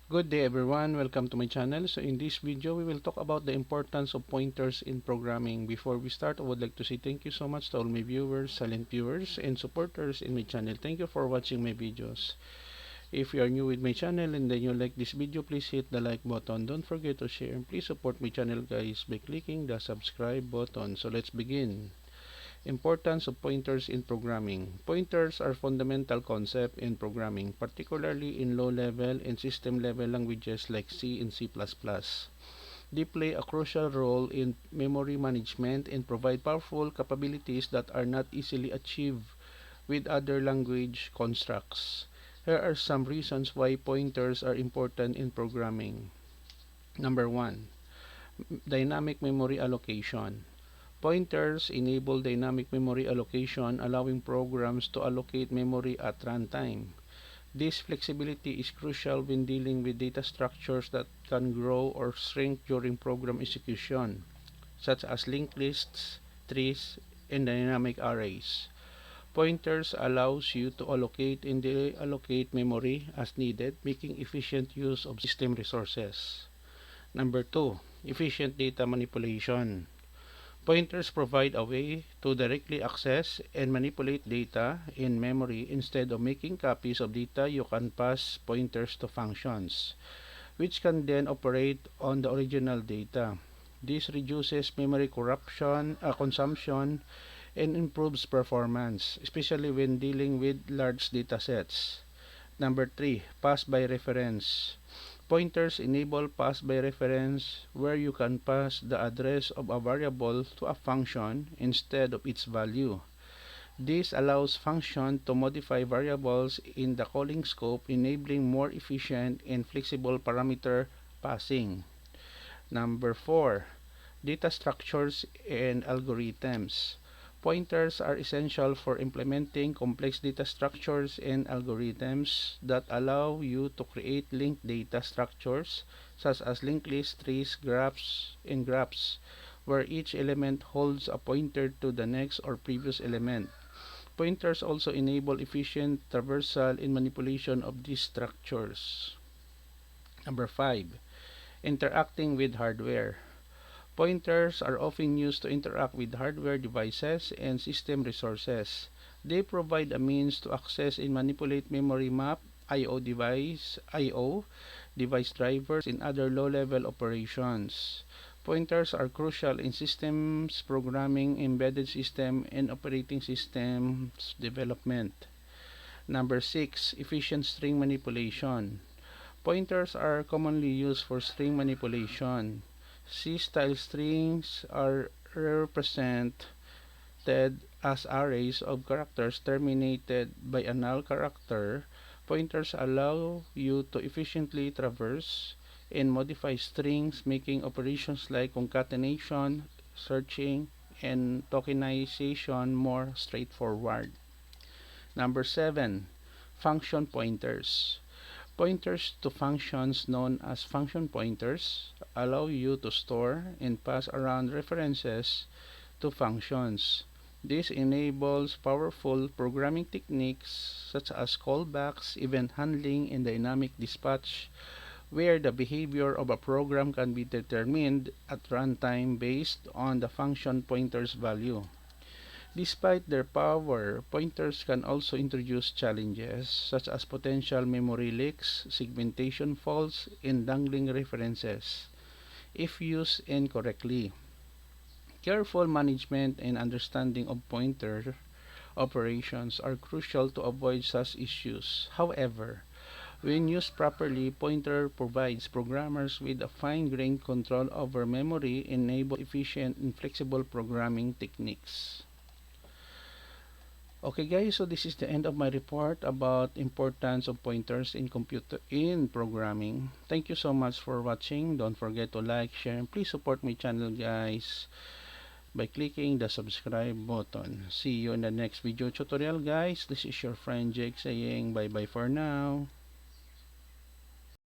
Good day everyone, welcome to my channel. So in this video, we will talk about the importance of pointers in programming. Before we start, I would like to say thank you so much to all my viewers, silent viewers, and supporters in my channel. Thank you for watching my videos. If you are new with my channel and then you like this video, please hit the like button. Don't forget to share and please support my channel guys by clicking the subscribe button. So let's begin. Importance of pointers in programming. Pointers are fundamental concept in programming, particularly in low-level and system-level languages like C and C++. They play a crucial role in memory management and provide powerful capabilities that are not easily achieved with other language constructs. Here are some reasons why pointers are important in programming. Number 1. Dynamic memory allocation. Pointers enable dynamic memory allocation, allowing programs to allocate memory at runtime. This flexibility is crucial when dealing with data structures that can grow or shrink during program execution, such as linked lists, trees, and dynamic arrays. Pointers allows you to allocate and deallocate memory as needed, making efficient use of system resources. Number 2. Efficient data manipulation. Pointers provide a way to directly access and manipulate data in memory. Instead of making copies of data, you can pass pointers to functions, which can then operate on the original data. This reduces memory consumption and improves performance, especially when dealing with large data sets. Number 3. Pass by reference. Pointers enable pass by reference, where you can pass the address of a variable to a function instead of its value. This allows function to modify variables in the calling scope, enabling more efficient and flexible parameter passing. Number 4. Data structures and algorithms. Pointers are essential for implementing complex data structures and algorithms that allow you to create linked data structures such as linked lists, trees, graphs, where each element holds a pointer to the next or previous element. Pointers also enable efficient traversal and manipulation of these structures. Number 5. Interacting with hardware. Pointers are often used to interact with hardware devices and system resources. They provide a means to access and manipulate memory map, device drivers, and other low-level operations. Pointers are crucial in systems programming, embedded system, and operating systems development. Number 6. Efficient string manipulation. Pointers are commonly used for string manipulation. C-style strings are represented as arrays of characters terminated by a null character. Pointers allow you to efficiently traverse and modify strings, making operations like concatenation, searching, and tokenization more straightforward. Number 7. Function pointers. Pointers to functions known as function pointers allow you to store and pass around references to functions. This enables powerful programming techniques such as callbacks, event handling, and dynamic dispatch, where the behavior of a program can be determined at runtime based on the function pointer's value. Despite their power, pointers can also introduce challenges such as potential memory leaks, segmentation faults, and dangling references if used incorrectly. Careful management and understanding of pointer operations are crucial to avoid such issues. However, when used properly, pointer provides programmers with a fine-grained control over memory and enable efficient and flexible programming techniques. Okay guys, so this is the end of my report about importance of pointers in programming. Thank you so much for watching. Don't forget to like, share, and please support my channel guys by clicking the subscribe button. See you in the next video tutorial guys. This is your friend Jake saying bye bye for now.